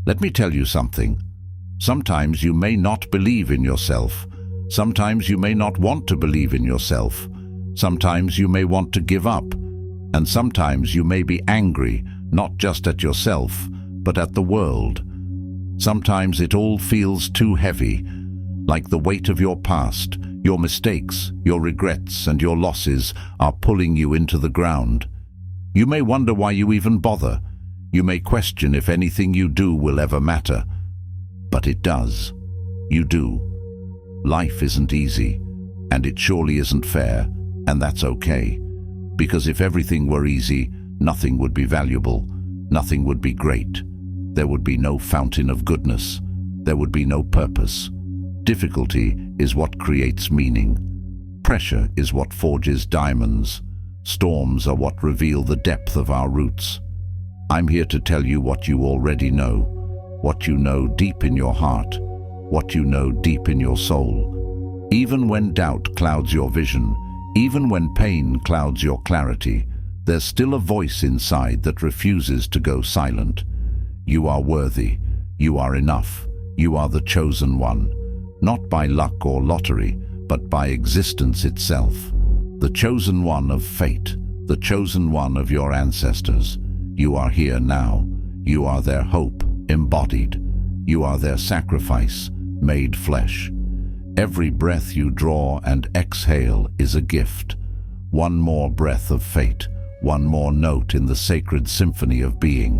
Let me tell you something. Sometimes you may not believe in yourself. Sometimes you may not want to believe in yourself. Sometimes you may want to give up. And sometimes you may be angry, not just at yourself, but at the world. Sometimes it all feels too heavy, like the weight of your past, your mistakes, your regrets, and your losses are pulling you into the ground. You may wonder why you even bother. You may question if anything you do will ever matter. But it does. You do. Life isn't easy, and it surely isn't fair, and that's okay. Because if everything were easy, nothing would be valuable, nothing would be great. There would be no fountain of goodness. There would be no purpose. Difficulty is what creates meaning. Pressure is what forges diamonds. Storms are what reveal the depth of our roots. I'm here to tell you what you already know, what you know deep in your heart, what you know deep in your soul. Even when doubt clouds your vision, even when pain clouds your clarity, there's still a voice inside that refuses to go silent. You are worthy. You are enough. You are the chosen one. Not by luck or lottery, but by existence itself. The chosen one of fate, the chosen one of your ancestors. You are here now. You are their hope, embodied. You are their sacrifice, made flesh. Every breath you draw and exhale is a gift. One more breath of fate, one more note in the sacred symphony of being.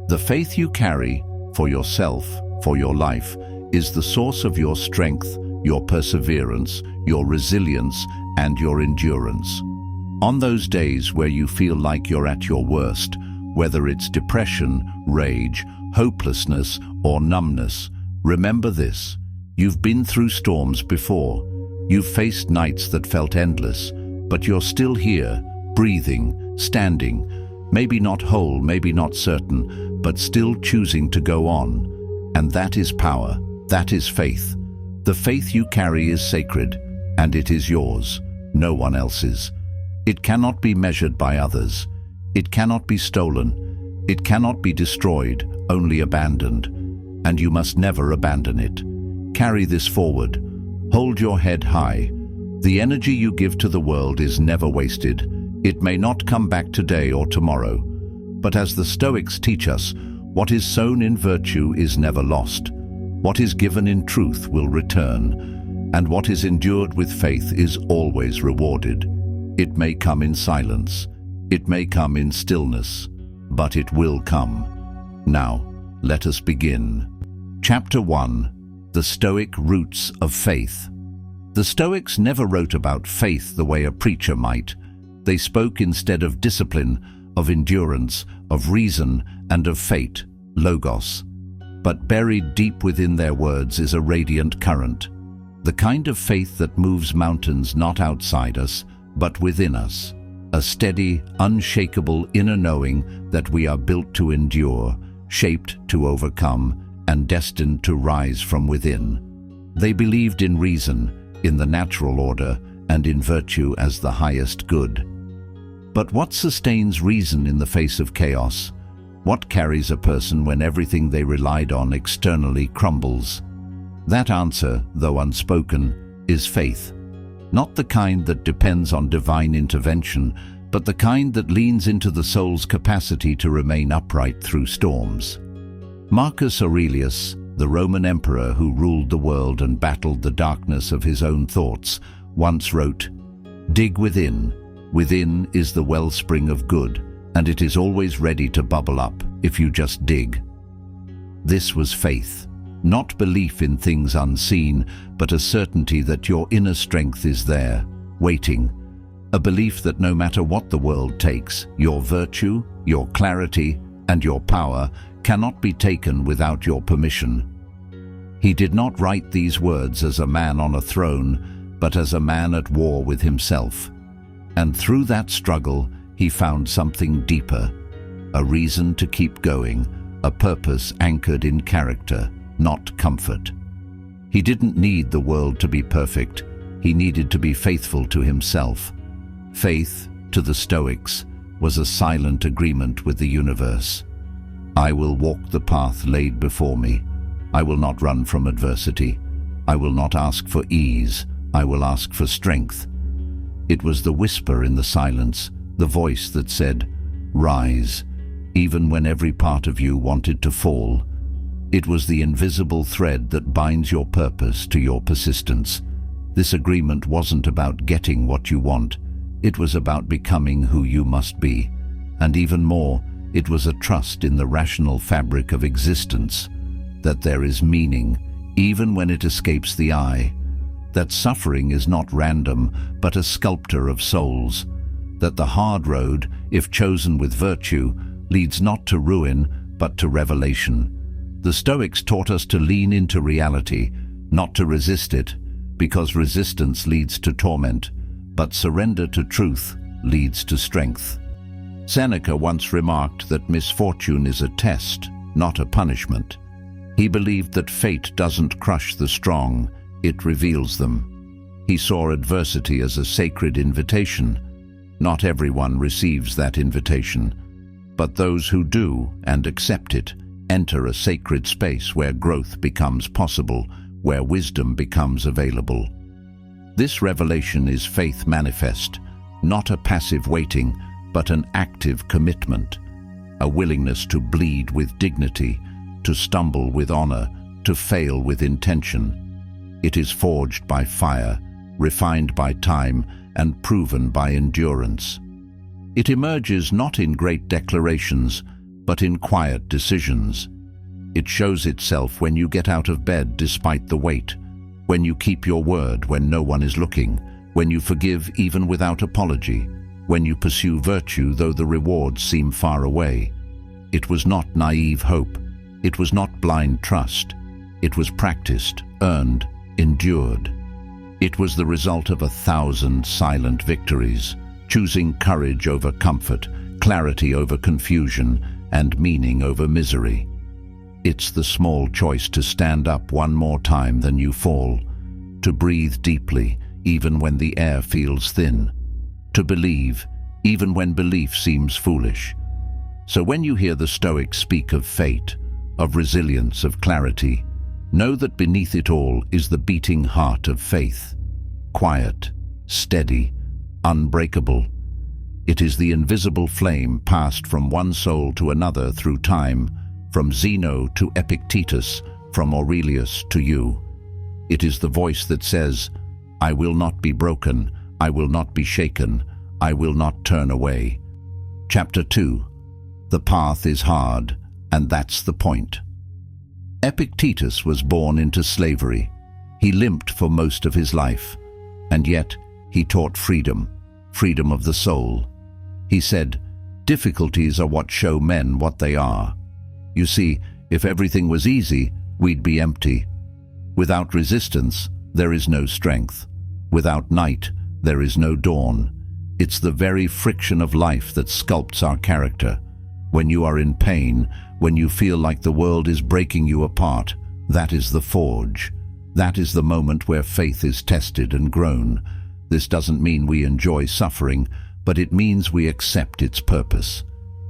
The faith you carry, for yourself, for your life, is the source of your strength, your perseverance, your resilience, and your endurance. On those days where you feel like you're at your worst, whether it's depression, rage, hopelessness, or numbness, remember this. You've been through storms before. You've faced nights that felt endless, but you're still here, breathing, standing, maybe not whole, maybe not certain, but still choosing to go on. And that is power. That is faith. The faith you carry is sacred, and it is yours, no one else's. It cannot be measured by others. It cannot be stolen. It cannot be destroyed, only abandoned. And you must never abandon it. Carry this forward. Hold your head high. The energy you give to the world is never wasted. It may not come back today or tomorrow. But as the Stoics teach us, what is sown in virtue is never lost. What is given in truth will return, and what is endured with faith is always rewarded. It may come in silence, it may come in stillness, but it will come. Now, let us begin. Chapter 1. The Stoic Roots of Faith. The Stoics never wrote about faith the way a preacher might. They spoke instead of discipline, of endurance, of reason, and of fate, logos. But buried deep within their words is a radiant current, the kind of faith that moves mountains not outside us, but within us, a steady, unshakable inner knowing that we are built to endure, shaped to overcome, and destined to rise from within. They believed in reason, in the natural order, and in virtue as the highest good. But what sustains reason in the face of chaos? What carries a person when everything they relied on externally crumbles? That answer, though unspoken, is faith. Not the kind that depends on divine intervention, but the kind that leans into the soul's capacity to remain upright through storms. Marcus Aurelius, the Roman emperor who ruled the world and battled the darkness of his own thoughts, once wrote, "Dig within. Within is the wellspring of good, and it is always ready to bubble up if you just dig." This was faith, not belief in things unseen, but a certainty that your inner strength is there, waiting. A belief that no matter what the world takes, your virtue, your clarity, and your power cannot be taken without your permission. He did not write these words as a man on a throne, but as a man at war with himself. And through that struggle, he found something deeper, a reason to keep going, a purpose anchored in character, not comfort. He didn't need the world to be perfect. He needed to be faithful to himself. Faith, to the Stoics, was a silent agreement with the universe. I will walk the path laid before me. I will not run from adversity. I will not ask for ease. I will ask for strength. It was the whisper in the silence, the voice that said, "Rise," even when every part of you wanted to fall. It was the invisible thread that binds your purpose to your persistence. This agreement wasn't about getting what you want. It was about becoming who you must be. And even more, it was a trust in the rational fabric of existence, that there is meaning, even when it escapes the eye, that suffering is not random, but a sculptor of souls, that the hard road, if chosen with virtue, leads not to ruin, but to revelation. The Stoics taught us to lean into reality, not to resist it, because resistance leads to torment, but surrender to truth leads to strength. Seneca once remarked that misfortune is a test, not a punishment. He believed that fate doesn't crush the strong, it reveals them. He saw adversity as a sacred invitation. Not everyone receives that invitation, but those who do and accept it enter a sacred space where growth becomes possible, where wisdom becomes available. This revelation is faith manifest, not a passive waiting, but an active commitment, a willingness to bleed with dignity, to stumble with honor, to fail with intention. It is forged by fire, refined by time, and proven by endurance. It emerges not in great declarations, but in quiet decisions. It shows itself when you get out of bed despite the weight, when you keep your word when no one is looking, when you forgive even without apology, when you pursue virtue though the rewards seem far away. It was not naive hope. It was not blind trust. It was practiced, earned, endured. It was the result of 1,000 silent victories, choosing courage over comfort, clarity over confusion, and meaning over misery. It's the small choice to stand up one more time than you fall, to breathe deeply even when the air feels thin, to believe even when belief seems foolish. So when you hear the Stoics speak of fate, of resilience, of clarity, know that beneath it all is the beating heart of faith, quiet, steady, unbreakable. It is the invisible flame passed from one soul to another through time, from Zeno to Epictetus, from Aurelius to you. It is the voice that says, "I will not be broken, I will not be shaken, I will not turn away." Chapter 2. The path is hard, and that's the point. Epictetus was born into slavery. He limped for most of his life, and yet he taught freedom, freedom of the soul. He said, "Difficulties are what show men what they are." You see, if everything was easy, we'd be empty. Without resistance, there is no strength. Without night, there is no dawn. It's the very friction of life that sculpts our character. When you are in pain, when you feel like the world is breaking you apart, that is the forge. That is the moment where faith is tested and grown. This doesn't mean we enjoy suffering, but it means we accept its purpose.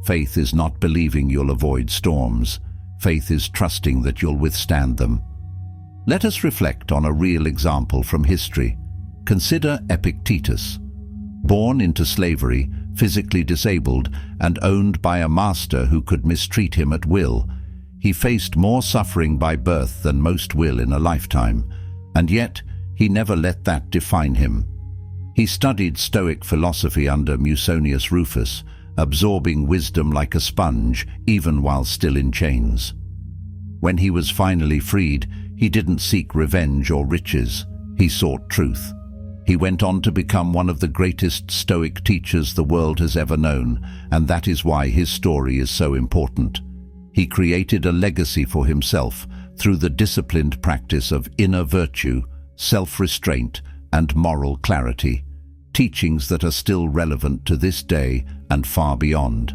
Faith is not believing you'll avoid storms. Faith is trusting that you'll withstand them. Let us reflect on a real example from history. Consider Epictetus. Born into slavery, physically disabled, and owned by a master who could mistreat him at will, he faced more suffering by birth than most will in a lifetime, and yet he never let that define him. He studied Stoic philosophy under Musonius Rufus, absorbing wisdom like a sponge, even while still in chains. When he was finally freed, he didn't seek revenge or riches. He sought truth. He went on to become one of the greatest Stoic teachers the world has ever known, and that is why his story is so important. He created a legacy for himself through the disciplined practice of inner virtue, self-restraint, and moral clarity, teachings that are still relevant to this day and far beyond.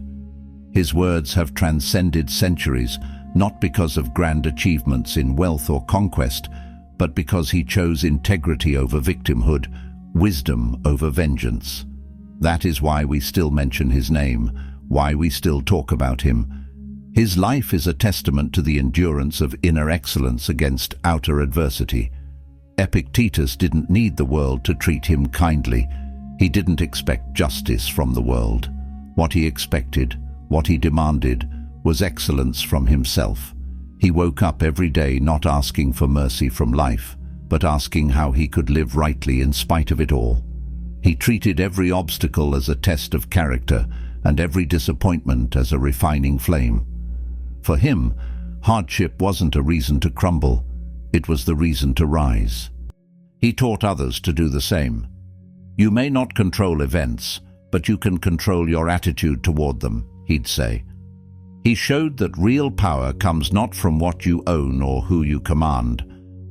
His words have transcended centuries, not because of grand achievements in wealth or conquest, but because he chose integrity over victimhood, wisdom over vengeance. That is why we still mention his name, why we still talk about him. His life is a testament to the endurance of inner excellence against outer adversity. Epictetus didn't need the world to treat him kindly. He didn't expect justice from the world. What he expected, what he demanded, was excellence from himself. He woke up every day not asking for mercy from life, but asking how he could live rightly in spite of it all. He treated every obstacle as a test of character and every disappointment as a refining flame. For him, hardship wasn't a reason to crumble, it was the reason to rise. He taught others to do the same. You may not control events, but you can control your attitude toward them, he'd say. He showed that real power comes not from what you own or who you command,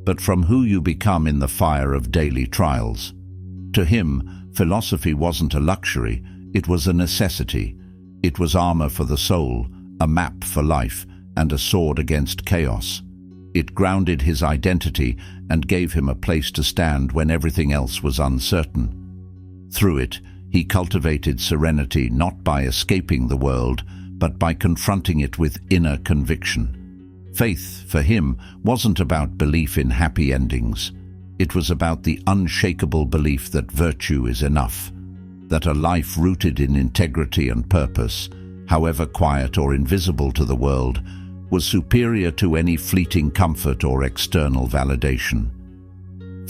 but from who you become in the fire of daily trials. To him, philosophy wasn't a luxury, it was a necessity. It was armor for the soul, a map for life, and a sword against chaos. It grounded his identity and gave him a place to stand when everything else was uncertain. Through it, he cultivated serenity not by escaping the world, but by confronting it with inner conviction. Faith, for him, wasn't about belief in happy endings. It was about the unshakable belief that virtue is enough, that a life rooted in integrity and purpose, however quiet or invisible to the world, was superior to any fleeting comfort or external validation.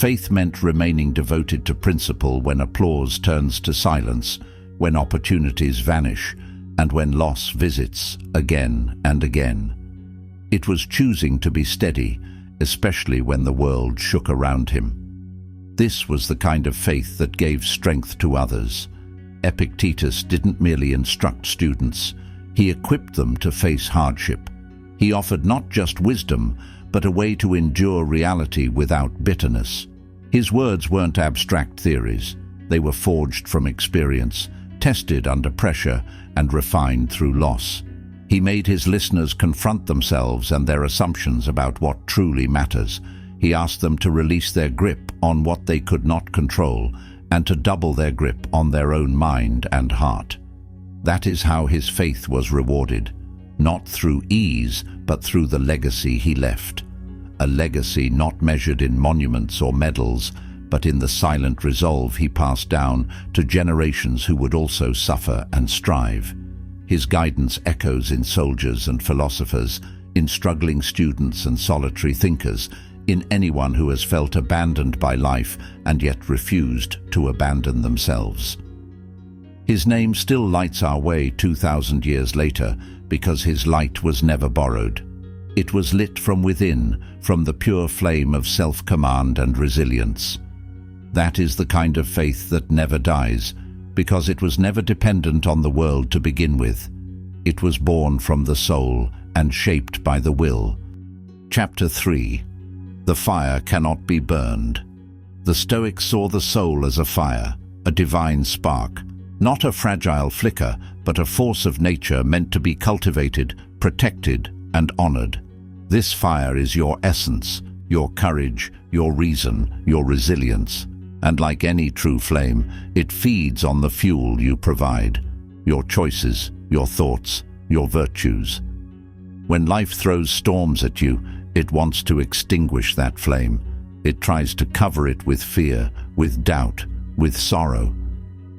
Faith meant remaining devoted to principle when applause turns to silence, when opportunities vanish, and when loss visits again and again. It was choosing to be steady, especially when the world shook around him. This was the kind of faith that gave strength to others. Epictetus didn't merely instruct students, he equipped them to face hardship. He offered not just wisdom, but a way to endure reality without bitterness. His words weren't abstract theories. They were forged from experience, tested under pressure, and refined through loss. He made his listeners confront themselves and their assumptions about what truly matters. He asked them to release their grip on what they could not control and to double their grip on their own mind and heart. That is how his faith was rewarded, not through ease, but through the legacy he left. A legacy not measured in monuments or medals, but in the silent resolve he passed down to generations who would also suffer and strive. His guidance echoes in soldiers and philosophers, in struggling students and solitary thinkers, in anyone who has felt abandoned by life and yet refused to abandon themselves. His name still lights our way 2,000 years later because his light was never borrowed. It was lit from within, from the pure flame of self-command and resilience. That is the kind of faith that never dies, because it was never dependent on the world to begin with. It was born from the soul and shaped by the will. Chapter 3. The fire cannot be burned. The Stoics saw the soul as a fire, a divine spark, not a fragile flicker, but a force of nature meant to be cultivated, protected, and honored. This fire is your essence, your courage, your reason, your resilience. And like any true flame, it feeds on the fuel you provide, your choices, your thoughts, your virtues. When life throws storms at you, it wants to extinguish that flame. It tries to cover it with fear, with doubt, with sorrow.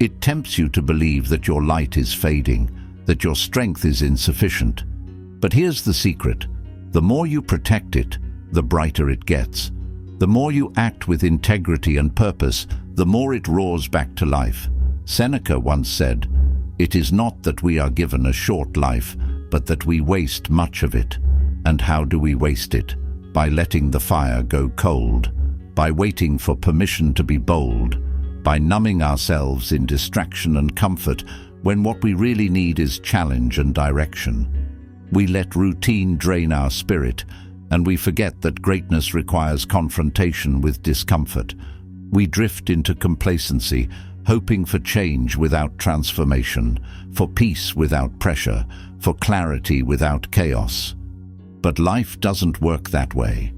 It tempts you to believe that your light is fading, that your strength is insufficient. But here's the secret. The more you protect it, the brighter it gets. The more you act with integrity and purpose, the more it roars back to life. Seneca once said, "It is not that we are given a short life, but that we waste much of it." And how do we waste it? By letting the fire go cold, by waiting for permission to be bold, by numbing ourselves in distraction and comfort when what we really need is challenge and direction. We let routine drain our spirit, and we forget that greatness requires confrontation with discomfort. We drift into complacency, hoping for change without transformation, for peace without pressure, for clarity without chaos. But life doesn't work that way.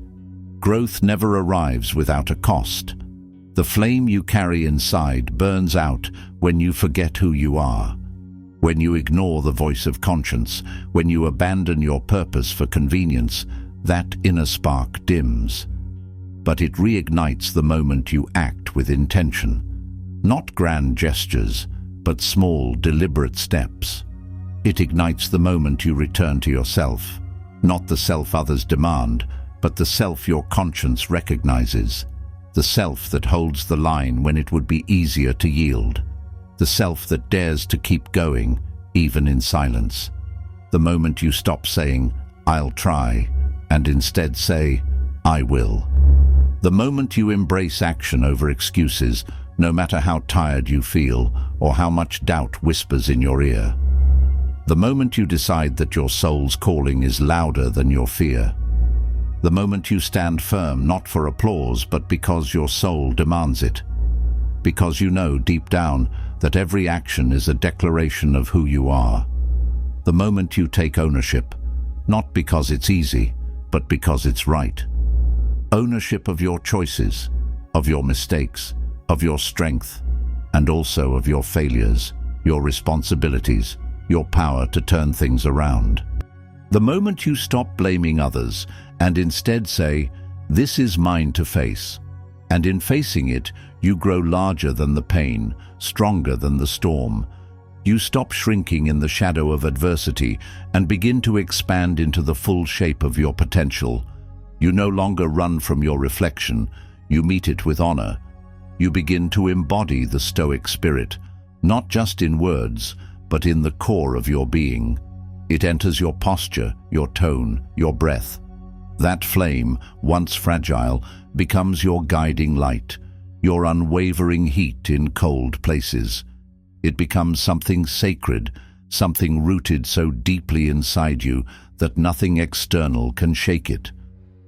Growth never arrives without a cost. The flame you carry inside burns out when you forget who you are. When you ignore the voice of conscience, when you abandon your purpose for convenience, that inner spark dims. But it reignites the moment you act with intention. Not grand gestures, but small, deliberate steps. It ignites the moment you return to yourself. Not the self others demand, but the self your conscience recognizes. The self that holds the line when it would be easier to yield. The self that dares to keep going, even in silence. The moment you stop saying, "I'll try," and instead say, "I will." The moment you embrace action over excuses, no matter how tired you feel or how much doubt whispers in your ear. The moment you decide that your soul's calling is louder than your fear. The moment you stand firm not for applause but because your soul demands it. Because you know deep down that every action is a declaration of who you are. The moment you take ownership, not because it's easy, but because it's right. Ownership of your choices, of your mistakes, of your strength, and also of your failures, your responsibilities, your power to turn things around. The moment you stop blaming others and instead say, "This is mine to face," and in facing it, you grow larger than the pain, stronger than the storm. You stop shrinking in the shadow of adversity and begin to expand into the full shape of your potential. You no longer run from your reflection, you meet it with honor. You begin to embody the Stoic spirit, not just in words, but in the core of your being. It enters your posture, your tone, your breath. That flame, once fragile, becomes your guiding light, your unwavering heat in cold places. It becomes something sacred, something rooted so deeply inside you that nothing external can shake it.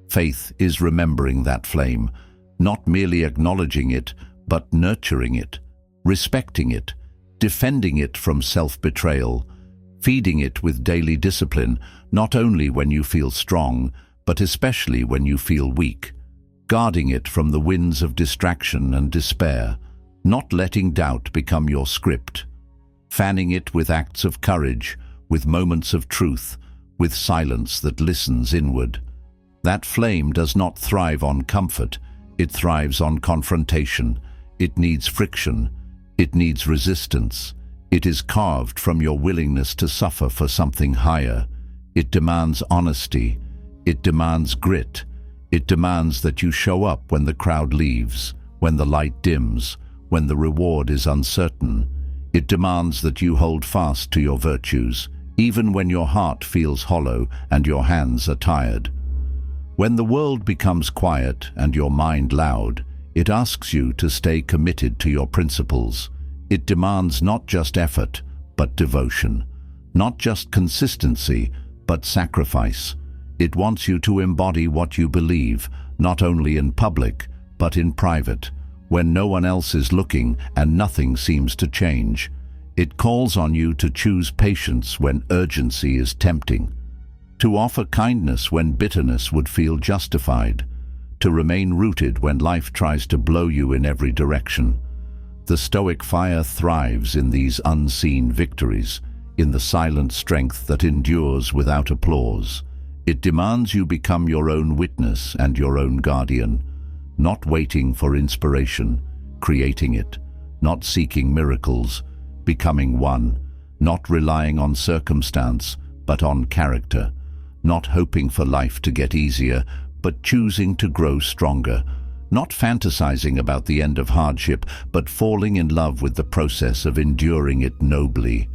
Faith is remembering that flame, not merely acknowledging it, but nurturing it, respecting it, defending it from self-betrayal, feeding it with daily discipline, not only when you feel strong, but especially when you feel weak, guarding it from the winds of distraction and despair, not letting doubt become your script, fanning it with acts of courage, with moments of truth, with silence that listens inward. That flame does not thrive on comfort, it thrives on confrontation. It needs friction, it needs resistance. It is carved from your willingness to suffer for something higher. It demands honesty, it demands grit, it demands that you show up when the crowd leaves, when the light dims, when the reward is uncertain. It demands that you hold fast to your virtues, even when your heart feels hollow and your hands are tired. When the world becomes quiet and your mind loud, it asks you to stay committed to your principles. It demands not just effort, but devotion. Not just consistency, but sacrifice. It wants you to embody what you believe, not only in public, but in private, when no one else is looking and nothing seems to change. It calls on you to choose patience when urgency is tempting, to offer kindness when bitterness would feel justified, to remain rooted when life tries to blow you in every direction. The Stoic fire thrives in these unseen victories, in the silent strength that endures without applause. It demands you become your own witness and your own guardian, not waiting for inspiration, creating it, not seeking miracles, becoming one, not relying on circumstance, but on character, not hoping for life to get easier, but choosing to grow stronger, not fantasizing about the end of hardship, but falling in love with the process of enduring it nobly.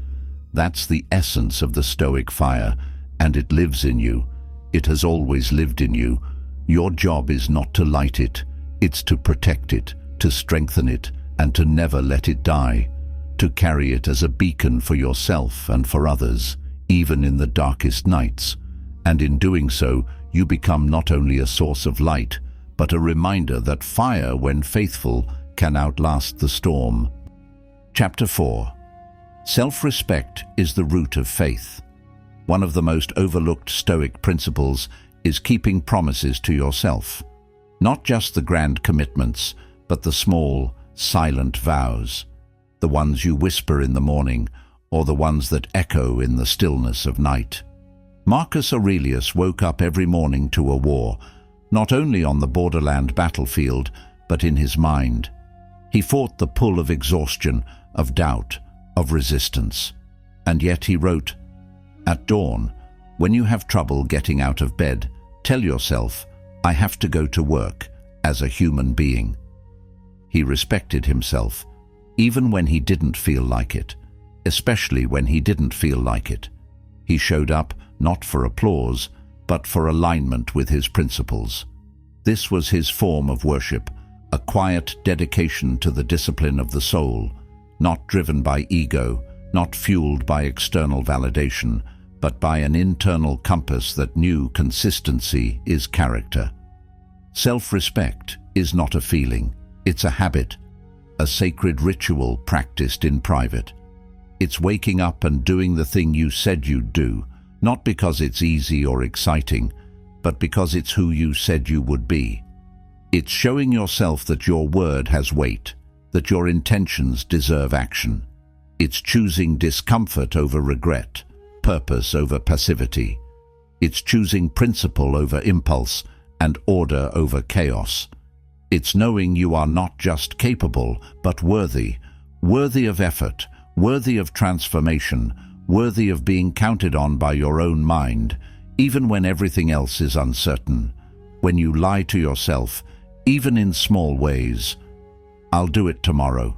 That's the essence of the Stoic fire, and it lives in you. It has always lived in you. Your job is not to light it, it's to protect it, to strengthen it, and to never let it die, to carry it as a beacon for yourself and for others, even in the darkest nights. And in doing so, you become not only a source of light, but a reminder that fire, when faithful, can outlast the storm. Chapter 4. Self-respect is the root of faith. One of the most overlooked Stoic principles is keeping promises to yourself. Not just the grand commitments, but the small, silent vows. The ones you whisper in the morning, or the ones that echo in the stillness of night? Marcus Aurelius woke up every morning to a war, not only on the borderland battlefield, but in his mind. He fought the pull of exhaustion, of doubt, of resistance. And yet he wrote, "At dawn, when you have trouble getting out of bed, tell yourself, I have to go to work as a human being." He respected himself, even when he didn't feel like it, especially when he didn't feel like it. He showed up not for applause, but for alignment with his principles. This was his form of worship, a quiet dedication to the discipline of the soul, not driven by ego, not fueled by external validation, but by an internal compass that knew consistency is character. Self-respect is not a feeling, it's a habit, a sacred ritual practiced in private. It's waking up and doing the thing you said you'd do, not because it's easy or exciting, but because it's who you said you would be. It's showing yourself that your word has weight, that your intentions deserve action. It's choosing discomfort over regret, purpose over passivity. It's choosing principle over impulse and order over chaos. It's knowing you are not just capable, but worthy, worthy of effort, worthy of transformation, worthy of being counted on by your own mind, even when everything else is uncertain. When you lie to yourself, even in small ways, "I'll do it tomorrow.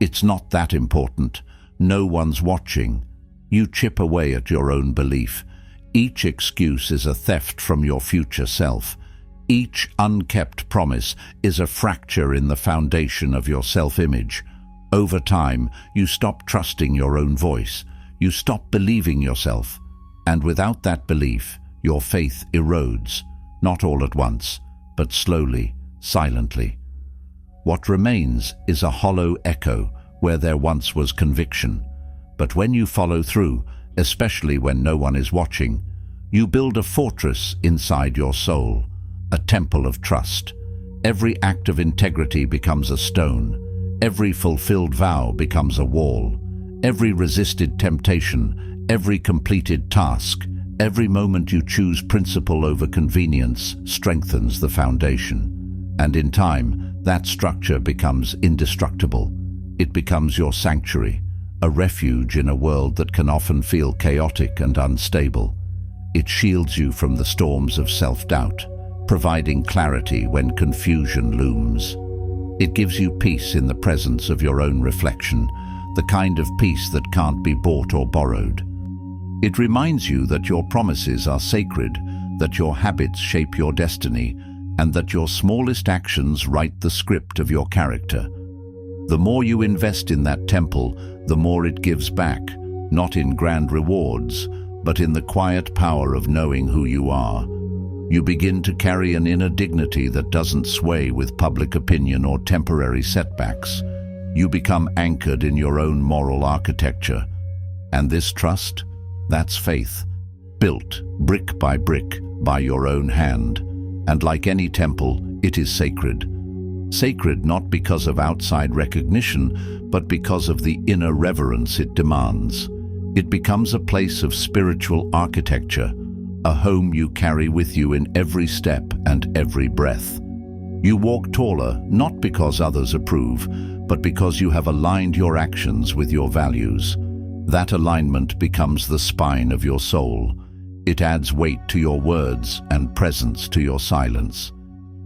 It's not that important. No one's watching." You chip away at your own belief. Each excuse is a theft from your future self. Each unkept promise is a fracture in the foundation of your self-image. Over time, you stop trusting your own voice. You stop believing yourself. And without that belief, your faith erodes, not all at once, but slowly, silently. What remains is a hollow echo where there once was conviction. But when you follow through, especially when no one is watching, you build a fortress inside your soul, a temple of trust. Every act of integrity becomes a stone. Every fulfilled vow becomes a wall. Every resisted temptation, every completed task, every moment you choose principle over convenience strengthens the foundation. And in time, that structure becomes indestructible. It becomes your sanctuary, a refuge in a world that can often feel chaotic and unstable. It shields you from the storms of self-doubt, providing clarity when confusion looms. It gives you peace in the presence of your own reflection, the kind of peace that can't be bought or borrowed. It reminds you that your promises are sacred, that your habits shape your destiny, and that your smallest actions write the script of your character. The more you invest in that temple, the more it gives back, not in grand rewards, but in the quiet power of knowing who you are. You begin to carry an inner dignity that doesn't sway with public opinion or temporary setbacks. You become anchored in your own moral architecture. And this trust, that's faith, built brick by your own hand. And like any temple, it is sacred. Sacred not because of outside recognition, but because of the inner reverence it demands. It becomes a place of spiritual architecture, a home you carry with you in every step and every breath. You walk taller, not because others approve, but because you have aligned your actions with your values. That alignment becomes the spine of your soul. It adds weight to your words and presence to your silence.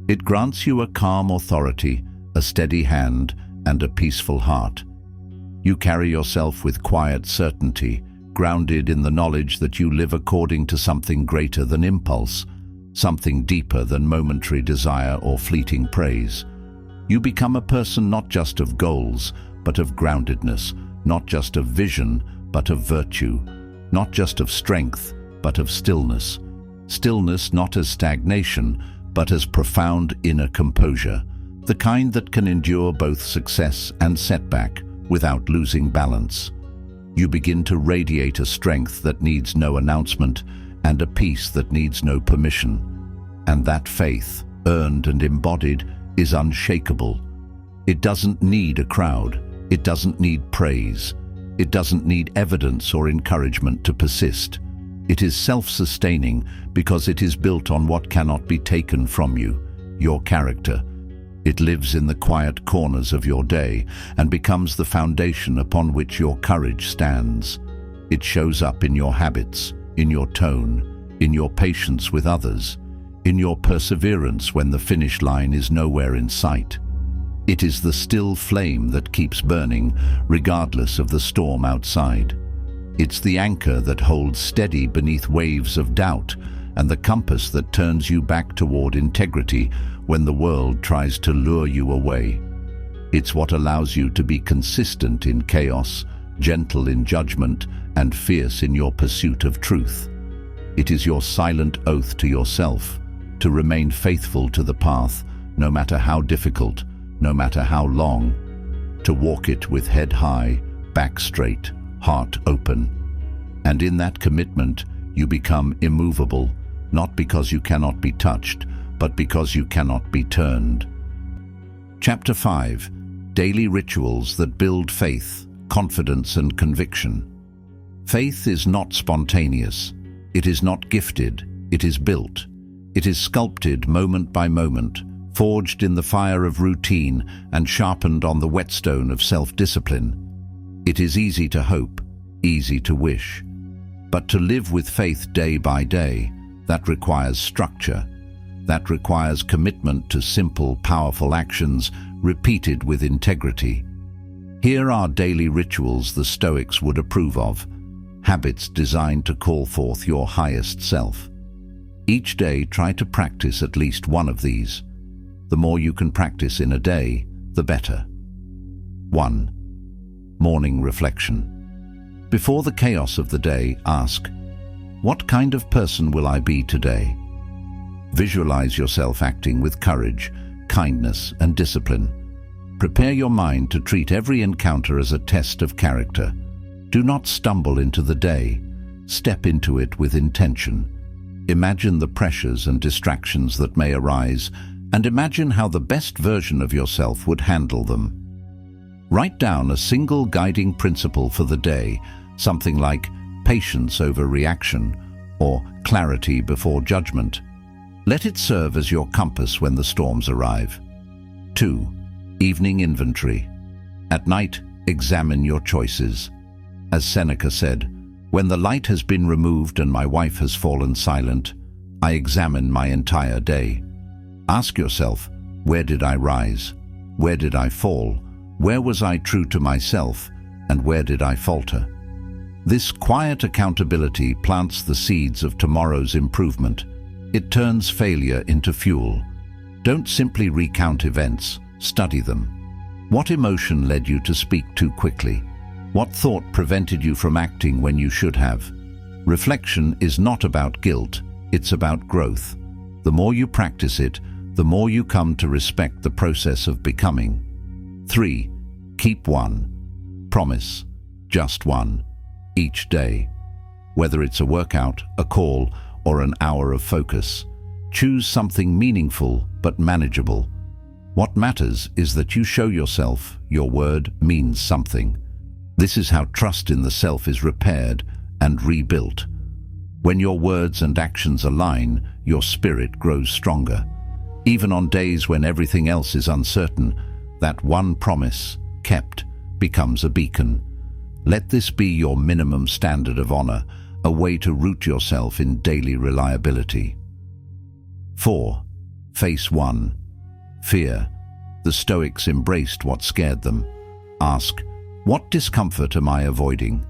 It grants you a calm authority, a steady hand, and a peaceful heart. You carry yourself with quiet certainty, grounded in the knowledge that you live according to something greater than impulse, something deeper than momentary desire or fleeting praise. You become a person not just of goals, but of groundedness, not just of vision, but of virtue, not just of strength, but of stillness. Stillness not as stagnation, but as profound inner composure, the kind that can endure both success and setback without losing balance. You begin to radiate a strength that needs no announcement and a peace that needs no permission. And that faith, earned and embodied, is unshakable. It doesn't need a crowd. It doesn't need praise. It doesn't need evidence or encouragement to persist. It is self-sustaining because it is built on what cannot be taken from you, your character. It lives in the quiet corners of your day and becomes the foundation upon which your courage stands. It shows up in your habits, in your tone, in your patience with others, in your perseverance when the finish line is nowhere in sight. It is the still flame that keeps burning, regardless of the storm outside. It's the anchor that holds steady beneath waves of doubt and the compass that turns you back toward integrity when the world tries to lure you away. It's what allows you to be consistent in chaos, gentle in judgment, and fierce in your pursuit of truth. It is your silent oath to yourself to remain faithful to the path, no matter how difficult, no matter how long, to walk it with head high, back straight, heart open. And in that commitment, you become immovable, not because you cannot be touched, but because you cannot be turned. Chapter 5. Daily Rituals that Build Faith, Confidence and Conviction. Faith is not spontaneous. It is not gifted. It is built. It is sculpted moment by moment, forged in the fire of routine and sharpened on the whetstone of self-discipline. It is easy to hope, easy to wish. But to live with faith day by day, that requires structure. That requires commitment to simple, powerful actions repeated with integrity. Here are daily rituals the Stoics would approve of, habits designed to call forth your highest self. Each day, try to practice at least one of these. The more you can practice in a day, the better. 1. Morning reflection. Before the chaos of the day, ask, what kind of person will I be today? Visualize yourself acting with courage, kindness, and discipline. Prepare your mind to treat every encounter as a test of character. Do not stumble into the day. Step into it with intention. Imagine the pressures and distractions that may arise, and imagine how the best version of yourself would handle them. Write down a single guiding principle for the day, something like patience over reaction or clarity before judgment. Let it serve as your compass when the storms arrive. 2. Evening inventory. At night, examine your choices. As Seneca said, when the light has been removed and my wife has fallen silent, I examine my entire day. Ask yourself, where did I rise? Where did I fall? Where was I true to myself? And where did I falter? This quiet accountability plants the seeds of tomorrow's improvement. It turns failure into fuel. Don't simply recount events, study them. What emotion led you to speak too quickly? What thought prevented you from acting when you should have? Reflection is not about guilt, it's about growth. The more you practice it, the more you come to respect the process of becoming. 3. Keep one. Promise. Just one. Each day. Whether it's a workout, a call, or an hour of focus, choose something meaningful but manageable. What matters is that you show yourself your word means something. This is how trust in the self is repaired and rebuilt. When your words and actions align, your spirit grows stronger. Even on days when everything else is uncertain, that one promise, kept, becomes a beacon. Let this be your minimum standard of honor, a way to root yourself in daily reliability. 4. Face 1. Fear. The Stoics embraced what scared them. Ask, what discomfort am I avoiding?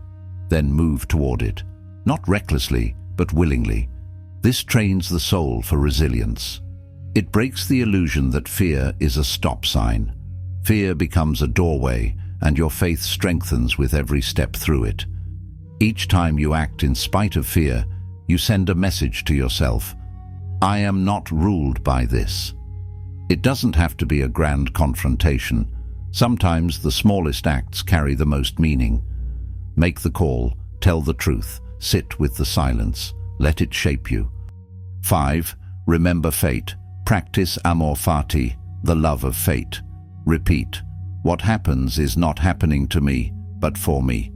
Then move toward it, not recklessly, but willingly. This trains the soul for resilience. It breaks the illusion that fear is a stop sign. Fear becomes a doorway, and your faith strengthens with every step through it. Each time you act in spite of fear, you send a message to yourself. I am not ruled by this. It doesn't have to be a grand confrontation. Sometimes the smallest acts carry the most meaning. Make the call, tell the truth, sit with the silence, let it shape you. 5. Remember fate. Practice amor fati, the love of fate. Repeat, what happens is not happening to me, but for me.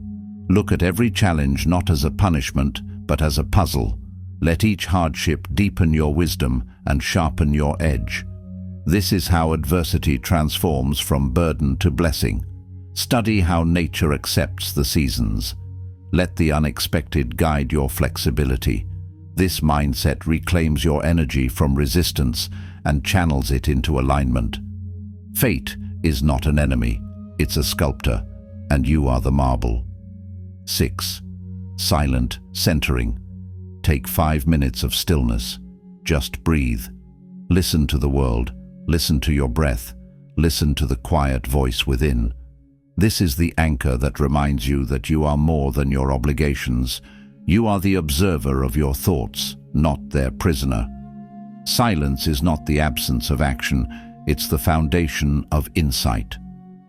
Look at every challenge not as a punishment, but as a puzzle. Let each hardship deepen your wisdom and sharpen your edge. This is how adversity transforms from burden to blessing. Study how nature accepts the seasons. Let the unexpected guide your flexibility. This mindset reclaims your energy from resistance and channels it into alignment. Fate is not an enemy, it's a sculptor, and you are the marble. 6. Silent centering. Take 5 minutes of stillness. Just breathe. Listen to the world. Listen to your breath. Listen to the quiet voice within. This is the anchor that reminds you that you are more than your obligations. You are the observer of your thoughts, not their prisoner. Silence is not the absence of action, it's the foundation of insight.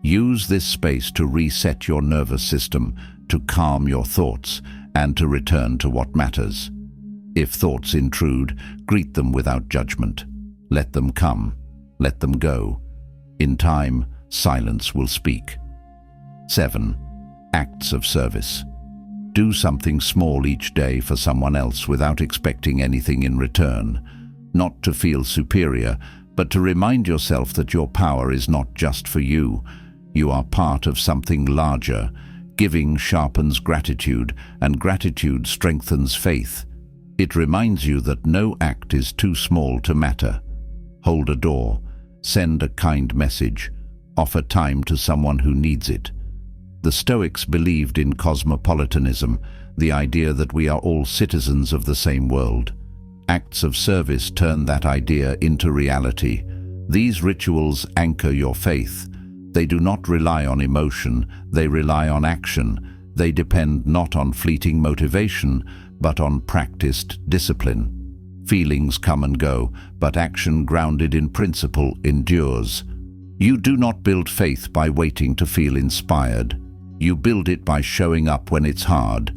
Use this space to reset your nervous system, to calm your thoughts, and to return to what matters. If thoughts intrude, greet them without judgment. Let them come. Let them go. In time, silence will speak. 7. Acts of service. Do something small each day for someone else without expecting anything in return. Not to feel superior, but to remind yourself that your power is not just for you. You are part of something larger. Giving sharpens gratitude, and gratitude strengthens faith. It reminds you that no act is too small to matter. Hold a door. Send a kind message. Offer time to someone who needs it. The Stoics believed in cosmopolitanism, the idea that we are all citizens of the same world. Acts of service turn that idea into reality. These rituals anchor your faith. They do not rely on emotion, they rely on action. They depend not on fleeting motivation, but on practiced discipline. Feelings come and go, but action grounded in principle endures. You do not build faith by waiting to feel inspired. You build it by showing up when it's hard,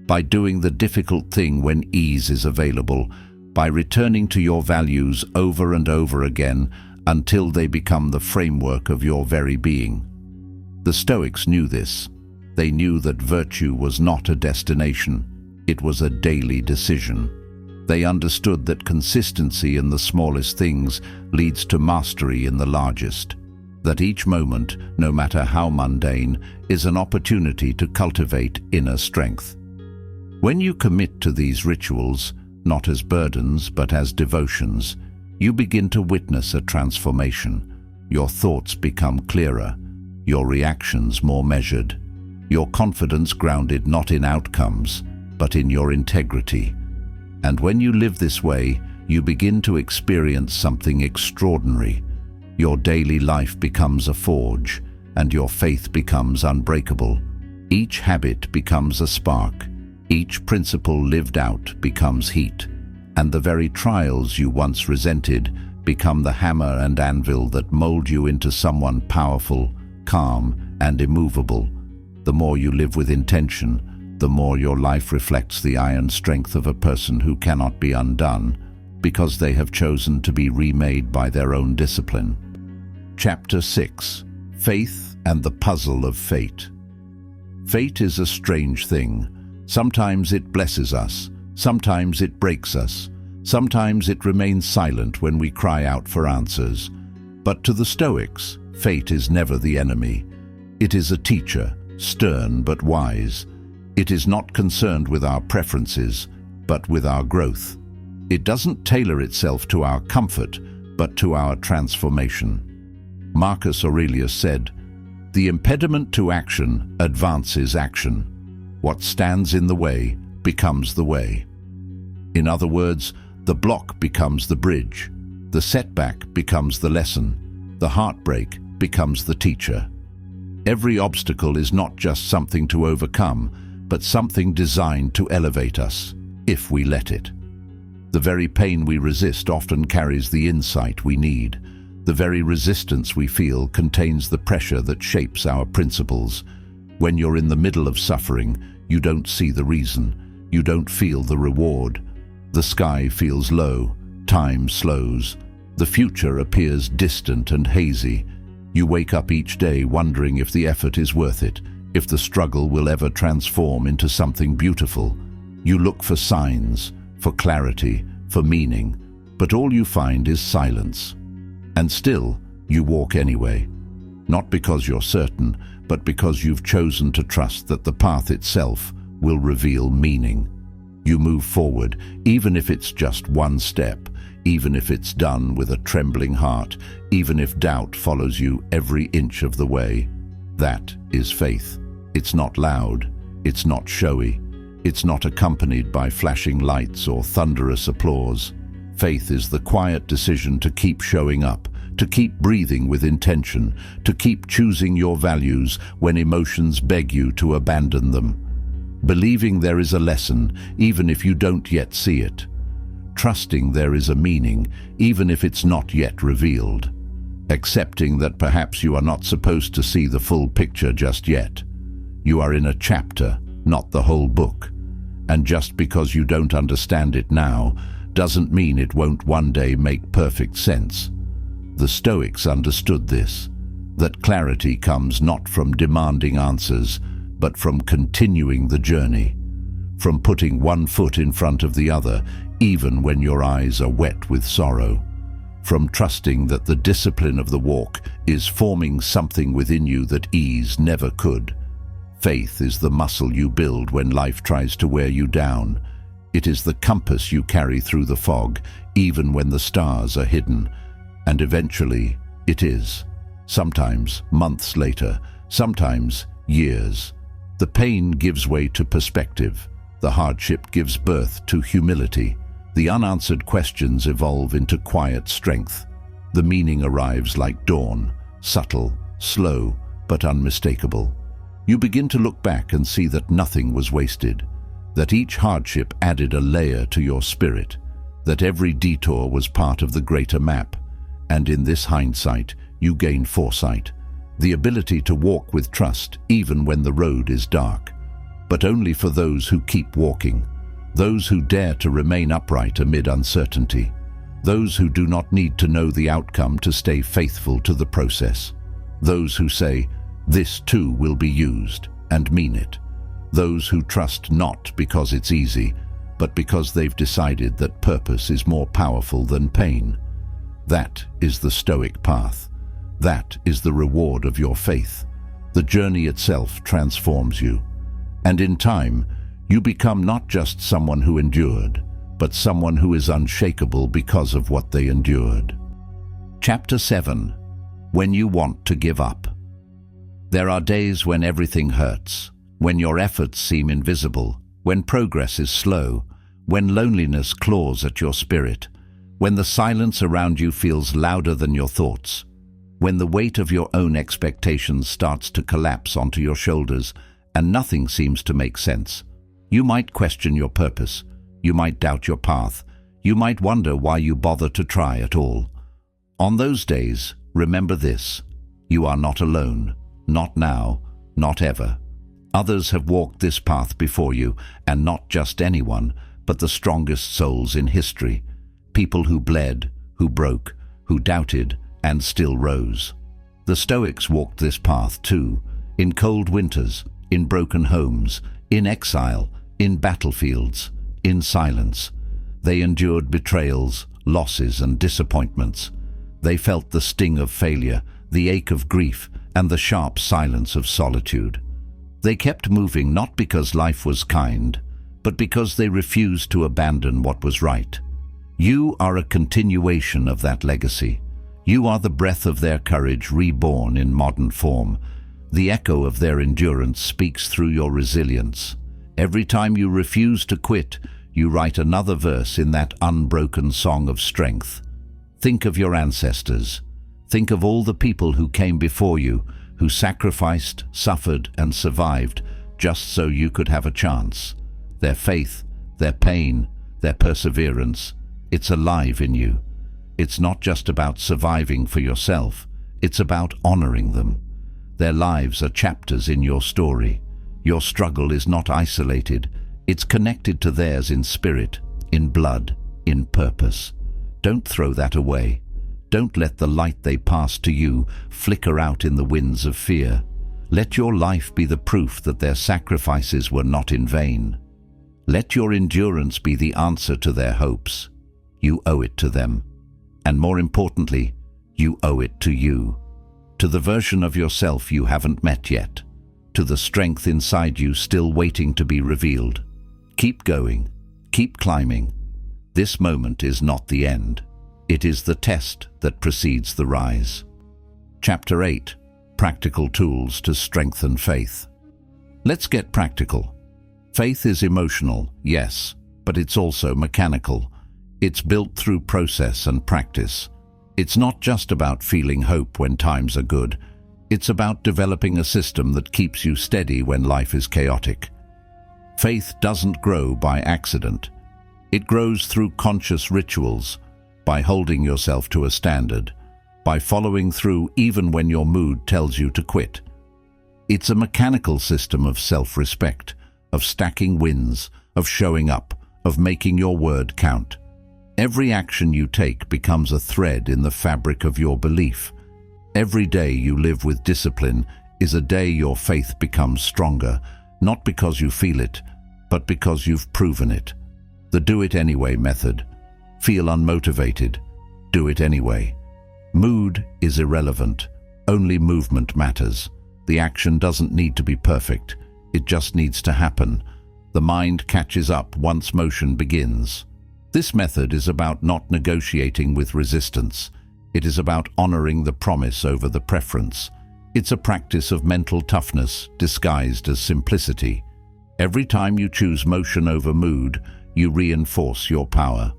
by doing the difficult thing when ease is available, by returning to your values over and over again until they become the framework of your very being. The Stoics knew this. They knew that virtue was not a destination, it was a daily decision. They understood that consistency in the smallest things leads to mastery in the largest. That each moment, no matter how mundane, is an opportunity to cultivate inner strength. When you commit to these rituals, not as burdens but as devotions, you begin to witness a transformation. Your thoughts become clearer, your reactions more measured, your confidence grounded not in outcomes, but in your integrity. And when you live this way, you begin to experience something extraordinary. Your daily life becomes a forge, and your faith becomes unbreakable. Each habit becomes a spark. Each principle lived out becomes heat. And the very trials you once resented become the hammer and anvil that mold you into someone powerful, calm, and immovable. The more you live with intention, the more your life reflects the iron strength of a person who cannot be undone, because they have chosen to be remade by their own discipline. Chapter 6. Faith and the Puzzle of Fate. Fate is a strange thing. Sometimes it blesses us, sometimes it breaks us, sometimes it remains silent when we cry out for answers. But to the Stoics, fate is never the enemy. It is a teacher, stern but wise. It is not concerned with our preferences, but with our growth. It doesn't tailor itself to our comfort, but to our transformation. Marcus Aurelius said, "The impediment to action advances action. What stands in the way becomes the way." In other words, the block becomes the bridge, the setback becomes the lesson, the heartbreak becomes the teacher. Every obstacle is not just something to overcome, but something designed to elevate us, if we let it. The very pain we resist often carries the insight we need. The very resistance we feel contains the pressure that shapes our principles. When you're in the middle of suffering, you don't see the reason. You don't feel the reward. The sky feels low. Time slows. The future appears distant and hazy. You wake up each day wondering if the effort is worth it, if the struggle will ever transform into something beautiful. You look for signs, for clarity, for meaning, but all you find is silence. And still, you walk anyway. Not because you're certain, but because you've chosen to trust that the path itself will reveal meaning. You move forward, even if it's just one step, even if it's done with a trembling heart, even if doubt follows you every inch of the way. That is faith. It's not loud, it's not showy, it's not accompanied by flashing lights or thunderous applause. Faith is the quiet decision to keep showing up, to keep breathing with intention, to keep choosing your values when emotions beg you to abandon them. Believing there is a lesson, even if you don't yet see it. Trusting there is a meaning, even if it's not yet revealed. Accepting that perhaps you are not supposed to see the full picture just yet. You are in a chapter, not the whole book. And just because you don't understand it now, doesn't mean it won't one day make perfect sense. The Stoics understood this, that clarity comes not from demanding answers, but from continuing the journey, from putting one foot in front of the other, even when your eyes are wet with sorrow, from trusting that the discipline of the walk is forming something within you that ease never could. Faith is the muscle you build when life tries to wear you down. It is the compass you carry through the fog, even when the stars are hidden. And eventually, it is. Sometimes months later, sometimes years. The pain gives way to perspective. The hardship gives birth to humility. The unanswered questions evolve into quiet strength. The meaning arrives like dawn, subtle, slow, but unmistakable. You begin to look back and see that nothing was wasted, that each hardship added a layer to your spirit, that every detour was part of the greater map. And in this hindsight, you gain foresight, the ability to walk with trust even when the road is dark. But only for those who keep walking, those who dare to remain upright amid uncertainty, those who do not need to know the outcome to stay faithful to the process, those who say, "This too will be used," and mean it, those who trust not because it's easy, but because they've decided that purpose is more powerful than pain. That is the Stoic path. That is the reward of your faith. The journey itself transforms you. And in time, you become not just someone who endured, but someone who is unshakable because of what they endured. Chapter 7. When you want to give up. There are days when everything hurts, when your efforts seem invisible, when progress is slow, when loneliness claws at your spirit, when the silence around you feels louder than your thoughts, when the weight of your own expectations starts to collapse onto your shoulders and nothing seems to make sense. You might question your purpose, you might doubt your path, you might wonder why you bother to try at all. On those days, remember this: you are not alone, not now, not ever. Others have walked this path before you, and not just anyone, but the strongest souls in history. People who bled, who broke, who doubted, and still rose. The Stoics walked this path too, in cold winters, in broken homes, in exile, in battlefields, in silence. They endured betrayals, losses, and disappointments. They felt the sting of failure, the ache of grief, and the sharp silence of solitude. They kept moving not because life was kind, but because they refused to abandon what was right. You are a continuation of that legacy. You are the breath of their courage reborn in modern form. The echo of their endurance speaks through your resilience. Every time you refuse to quit, you write another verse in that unbroken song of strength. Think of your ancestors. Think of all the people who came before you, who sacrificed, suffered, and survived just so you could have a chance. Their faith, their pain, their perseverance, it's alive in you. It's not just about surviving for yourself, it's about honoring them. Their lives are chapters in your story. Your struggle is not isolated, it's connected to theirs in spirit, in blood, in purpose. Don't throw that away. Don't let the light they passed to you flicker out in the winds of fear. Let your life be the proof that their sacrifices were not in vain. Let your endurance be the answer to their hopes. You owe it to them. And more importantly, you owe it to you. To the version of yourself you haven't met yet. To the strength inside you still waiting to be revealed. Keep going. Keep climbing. This moment is not the end. It is the test that precedes the rise. Chapter 8. Practical tools to strengthen faith. Let's get practical. Faith is emotional, yes, but it's also mechanical. It's built through process and practice. It's not just about feeling hope when times are good. It's about developing a system that keeps you steady when life is chaotic. Faith doesn't grow by accident. It grows through conscious rituals, by holding yourself to a standard, by following through even when your mood tells you to quit. It's a mechanical system of self-respect, of stacking wins, of showing up, of making your word count. Every action you take becomes a thread in the fabric of your belief. Every day you live with discipline is a day your faith becomes stronger, not because you feel it, but because you've proven it. The do-it-anyway method. Feel unmotivated. Do it anyway. Mood is irrelevant. Only movement matters. The action doesn't need to be perfect. It just needs to happen. The mind catches up once motion begins. This method is about not negotiating with resistance. It is about honoring the promise over the preference. It's a practice of mental toughness disguised as simplicity. Every time you choose motion over mood, you reinforce your power.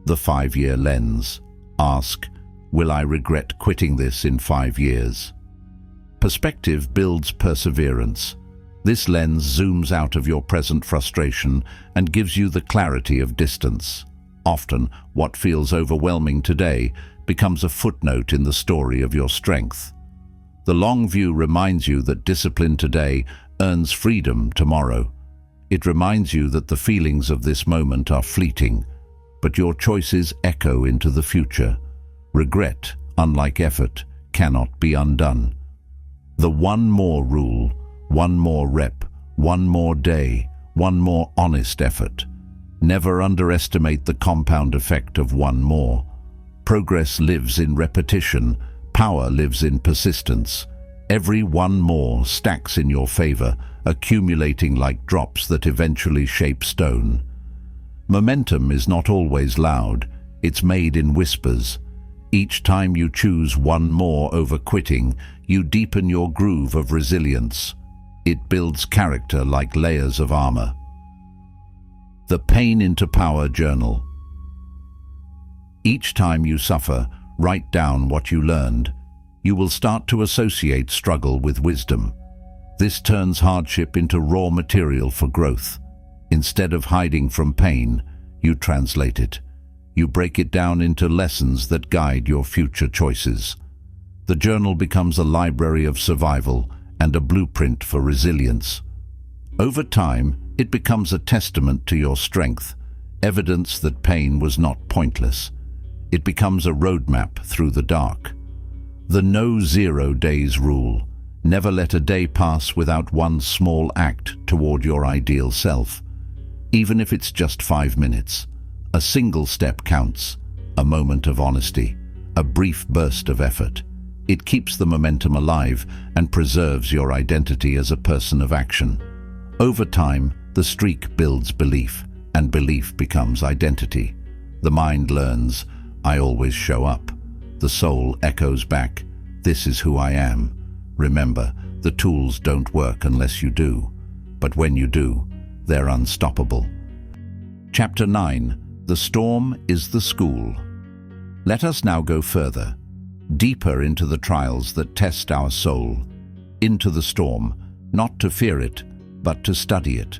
The 5-year lens. Ask, will I regret quitting this in 5 years? Perspective builds perseverance. This lens zooms out of your present frustration and gives you the clarity of distance. Often, what feels overwhelming today becomes a footnote in the story of your strength. The long view reminds you that discipline today earns freedom tomorrow. It reminds you that the feelings of this moment are fleeting, but your choices echo into the future. Regret, unlike effort, cannot be undone. The one more rule, one more rep, one more day, one more honest effort. Never underestimate the compound effect of one more. Progress lives in repetition. Power lives in persistence. Every one more stacks in your favor, accumulating like drops that eventually shape stone. Momentum is not always loud. It's made in whispers. Each time you choose one more over quitting, you deepen your groove of resilience. It builds character like layers of armor. The Pain into Power Journal. Each time you suffer, write down what you learned. You will start to associate struggle with wisdom. This turns hardship into raw material for growth. Instead of hiding from pain, you translate it. You break it down into lessons that guide your future choices. The journal becomes a library of survival and a blueprint for resilience. Over time, it becomes a testament to your strength, evidence that pain was not pointless. It becomes a roadmap through the dark. The no 0 days rule. Never let a day pass without one small act toward your ideal self. Even if it's just 5 minutes. A single step counts, a moment of honesty, a brief burst of effort. It keeps the momentum alive and preserves your identity as a person of action. Over time, the streak builds belief, and belief becomes identity. The mind learns, I always show up. The soul echoes back, this is who I am. Remember, the tools don't work unless you do. But when you do, they're unstoppable. Chapter 9. The Storm is the School. Let us now go further, deeper into the trials that test our soul, into the storm, not to fear it, but to study it,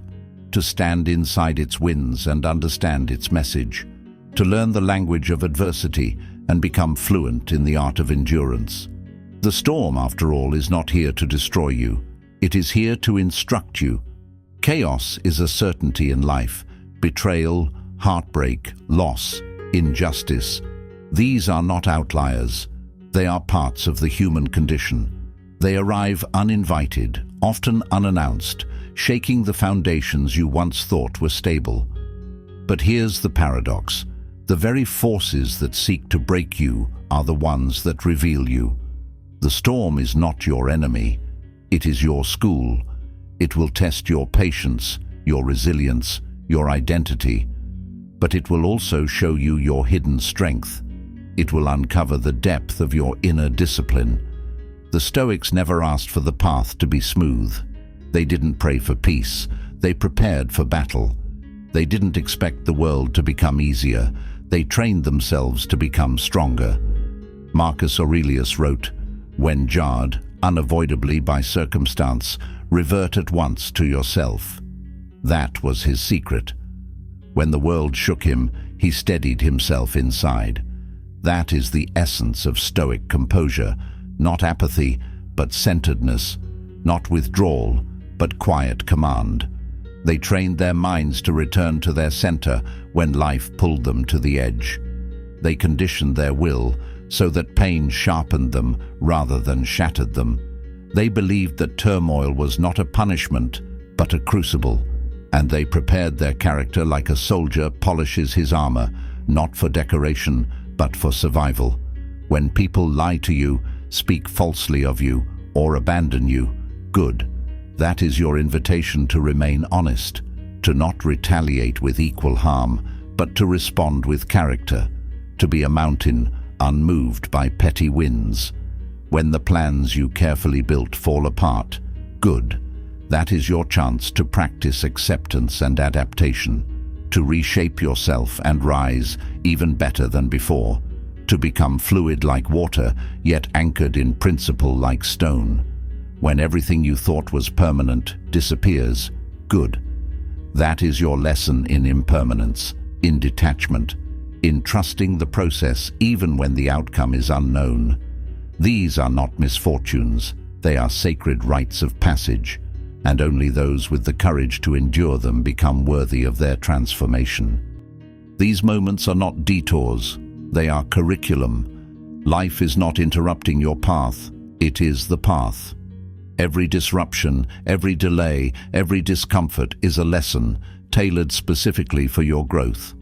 to stand inside its winds and understand its message, to learn the language of adversity and become fluent in the art of endurance. The storm, after all, is not here to destroy you. It is here to instruct you. Chaos is a certainty in life. Betrayal, heartbreak, loss, injustice. These are not outliers. They are parts of the human condition. They arrive uninvited, often unannounced, shaking the foundations you once thought were stable. But here's the paradox. The very forces that seek to break you are the ones that reveal you. The storm is not your enemy. It is your school. It will test your patience, your resilience, your identity. But it will also show you your hidden strength. It will uncover the depth of your inner discipline. The Stoics never asked for the path to be smooth. They didn't pray for peace. They prepared for battle. They didn't expect the world to become easier. They trained themselves to become stronger. Marcus Aurelius wrote, "When jarred, unavoidably by circumstance, revert at once to yourself." That was his secret. When the world shook him, he steadied himself inside. That is the essence of Stoic composure, not apathy, but centeredness, not withdrawal, but quiet command. They trained their minds to return to their center when life pulled them to the edge. They conditioned their will so that pain sharpened them rather than shattered them. They believed that turmoil was not a punishment, but a crucible, and they prepared their character like a soldier polishes his armor, not for decoration, but for survival. When people lie to you, speak falsely of you, or abandon you, good. That is your invitation to remain honest, to not retaliate with equal harm, but to respond with character, to be a mountain unmoved by petty winds. When the plans you carefully built fall apart, good. That is your chance to practice acceptance and adaptation, to reshape yourself and rise even better than before, to become fluid like water, yet anchored in principle like stone. When everything you thought was permanent disappears, good. That is your lesson in impermanence, in detachment, in trusting the process even when the outcome is unknown. These are not misfortunes, they are sacred rites of passage, and only those with the courage to endure them become worthy of their transformation. These moments are not detours, they are curriculum. Life is not interrupting your path, it is the path. Every disruption, every delay, every discomfort is a lesson, tailored specifically for your growth.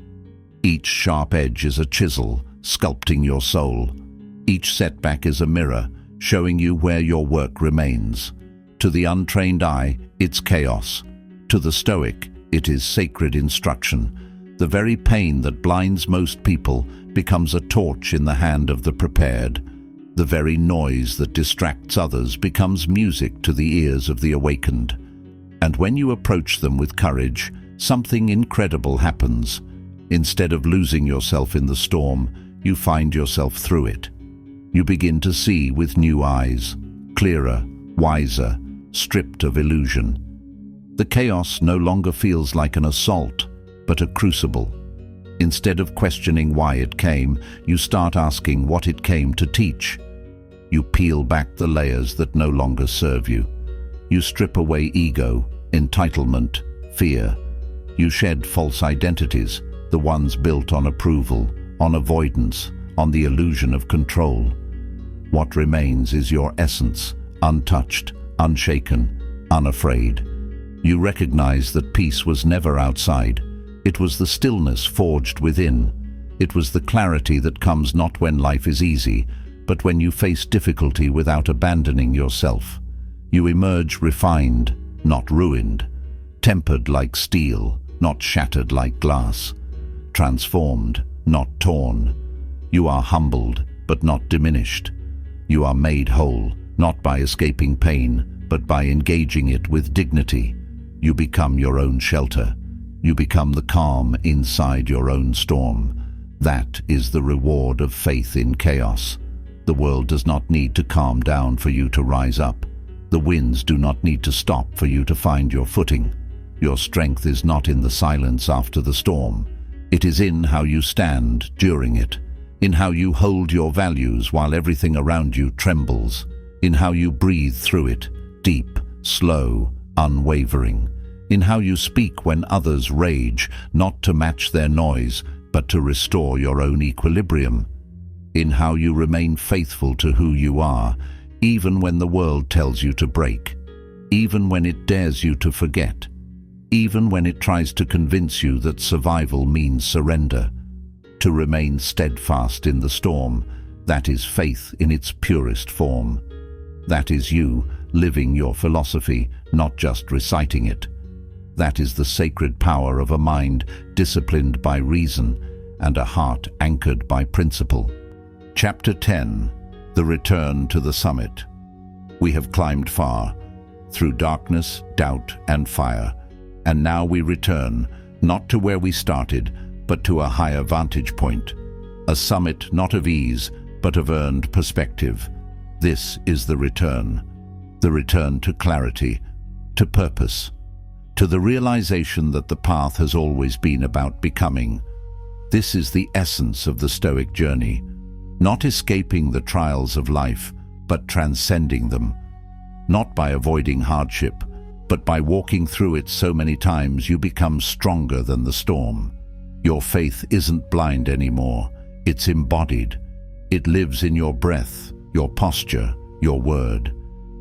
Each sharp edge is a chisel, sculpting your soul. Each setback is a mirror, showing you where your work remains. To the untrained eye, it's chaos. To the Stoic, it is sacred instruction. The very pain that blinds most people becomes a torch in the hand of the prepared. The very noise that distracts others becomes music to the ears of the awakened. And when you approach them with courage, something incredible happens. Instead of losing yourself in the storm, you find yourself through it. You begin to see with new eyes, clearer, wiser, stripped of illusion. The chaos no longer feels like an assault, but a crucible. Instead of questioning why it came, you start asking what it came to teach. You peel back the layers that no longer serve you. You strip away ego, entitlement, fear. You shed false identities, the ones built on approval, on avoidance, on the illusion of control. What remains is your essence, untouched, unshaken, unafraid. You recognize that peace was never outside. It was the stillness forged within. It was the clarity that comes not when life is easy, but when you face difficulty without abandoning yourself. You emerge refined, not ruined, tempered like steel, not shattered like glass, transformed, not torn. You are humbled, but not diminished. You are made whole, not by escaping pain, but by engaging it with dignity. You become your own shelter. You become the calm inside your own storm. That is the reward of faith in chaos. The world does not need to calm down for you to rise up. The winds do not need to stop for you to find your footing. Your strength is not in the silence after the storm. It is in how you stand during it, in how you hold your values while everything around you trembles, in how you breathe through it, deep, slow, unwavering, in how you speak when others rage, not to match their noise, but to restore your own equilibrium, in how you remain faithful to who you are, even when the world tells you to break, even when it dares you to forget, even when it tries to convince you that survival means surrender. To remain steadfast in the storm, that is faith in its purest form. That is you living your philosophy, not just reciting it. That is the sacred power of a mind disciplined by reason and a heart anchored by principle. Chapter 10. The Return to the Summit. We have climbed far, through darkness, doubt, and fire, and now we return, not to where we started, but to a higher vantage point. A summit not of ease, but of earned perspective. This is the return to clarity, to purpose, to the realization that the path has always been about becoming. This is the essence of the Stoic journey, not escaping the trials of life, but transcending them, not by avoiding hardship, but by walking through it so many times you become stronger than the storm. Your faith isn't blind anymore, it's embodied. It lives in your breath, your posture, your word.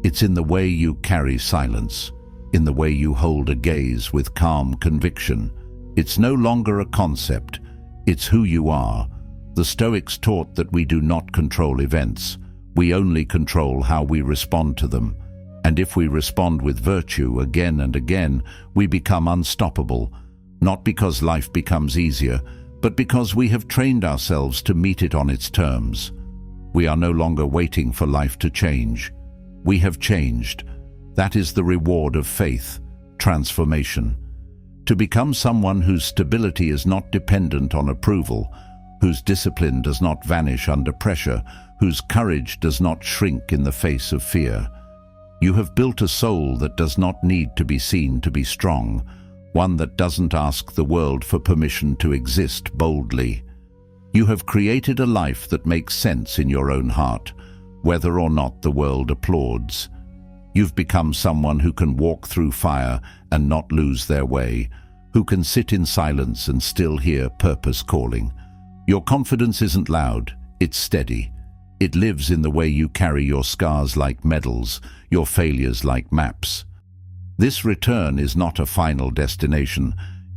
It's in the way you carry silence, in the way you hold a gaze with calm conviction. It's no longer a concept, it's who you are. The Stoics taught that we do not control events, we only control how we respond to them. And if we respond with virtue again and again, we become unstoppable, not because life becomes easier, but because we have trained ourselves to meet it on its terms. We are no longer waiting for life to change. We have changed. That is the reward of faith, transformation. To become someone whose stability is not dependent on approval, whose discipline does not vanish under pressure, whose courage does not shrink in the face of fear. You have built a soul that does not need to be seen to be strong, one that doesn't ask the world for permission to exist boldly. You have created a life that makes sense in your own heart, whether or not the world applauds. You've become someone who can walk through fire and not lose their way, who can sit in silence and still hear purpose calling. Your confidence isn't loud, it's steady. It lives in the way you carry your scars like medals, your failures like maps. This return is not a final destination,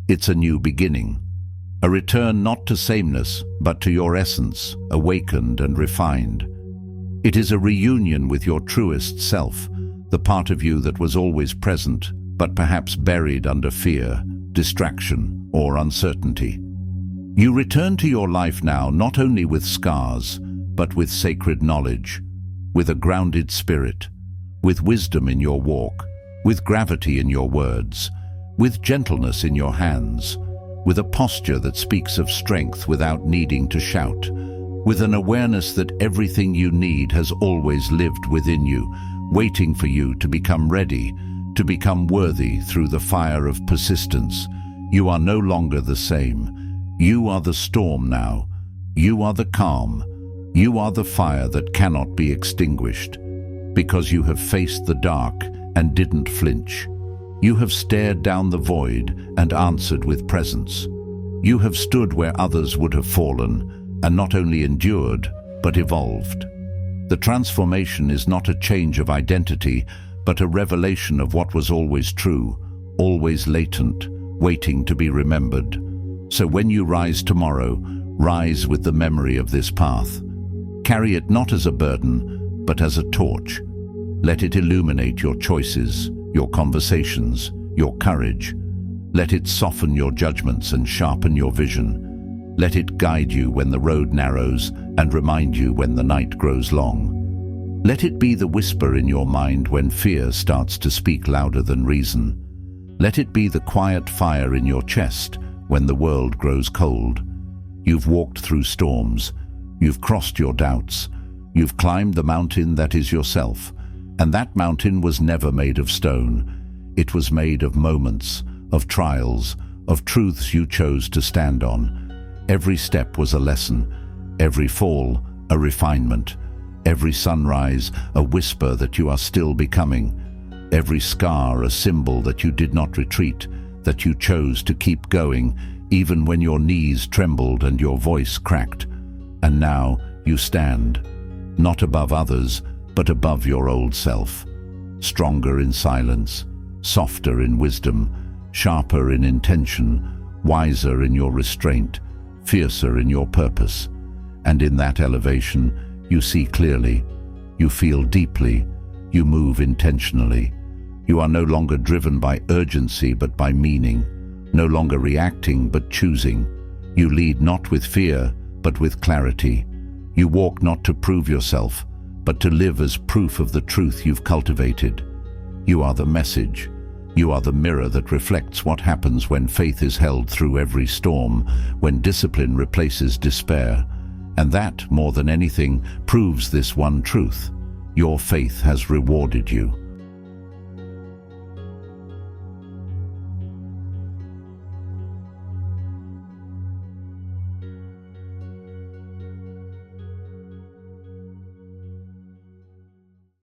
it's a new beginning. A return not to sameness, but to your essence, awakened and refined. It is a reunion with your truest self, the part of you that was always present, but perhaps buried under fear, distraction, or uncertainty. You return to your life now not only with scars, but with sacred knowledge, with a grounded spirit, with wisdom in your walk, with gravity in your words, with gentleness in your hands, with a posture that speaks of strength without needing to shout, with an awareness that everything you need has always lived within you, waiting for you to become ready, to become worthy through the fire of persistence. You are no longer the same. You are the storm now. You are the calm. You are the fire that cannot be extinguished, because you have faced the dark and didn't flinch. You have stared down the void and answered with presence. You have stood where others would have fallen, and not only endured, but evolved. The transformation is not a change of identity, but a revelation of what was always true, always latent, waiting to be remembered. So when you rise tomorrow, rise with the memory of this path. Carry it not as a burden, but as a torch. Let it illuminate your choices, your conversations, your courage. Let it soften your judgments and sharpen your vision. Let it guide you when the road narrows and remind you when the night grows long. Let it be the whisper in your mind when fear starts to speak louder than reason. Let it be the quiet fire in your chest when the world grows cold. You've walked through storms. You've crossed your doubts. You've climbed the mountain that is yourself. And that mountain was never made of stone. It was made of moments, of trials, of truths you chose to stand on. Every step was a lesson. Every fall, a refinement. Every sunrise, a whisper that you are still becoming. Every scar, a symbol that you did not retreat, that you chose to keep going, even when your knees trembled and your voice cracked. And now you stand, not above others, but above your old self. Stronger in silence, softer in wisdom, sharper in intention, wiser in your restraint, fiercer in your purpose. And in that elevation, you see clearly, you feel deeply, you move intentionally. You are no longer driven by urgency but by meaning, no longer reacting but choosing. You lead not with fear but with clarity. You walk not to prove yourself, but to live as proof of the truth you've cultivated. You are the message. You are the mirror that reflects what happens when faith is held through every storm, when discipline replaces despair. And that, more than anything, proves this one truth: your faith has rewarded you.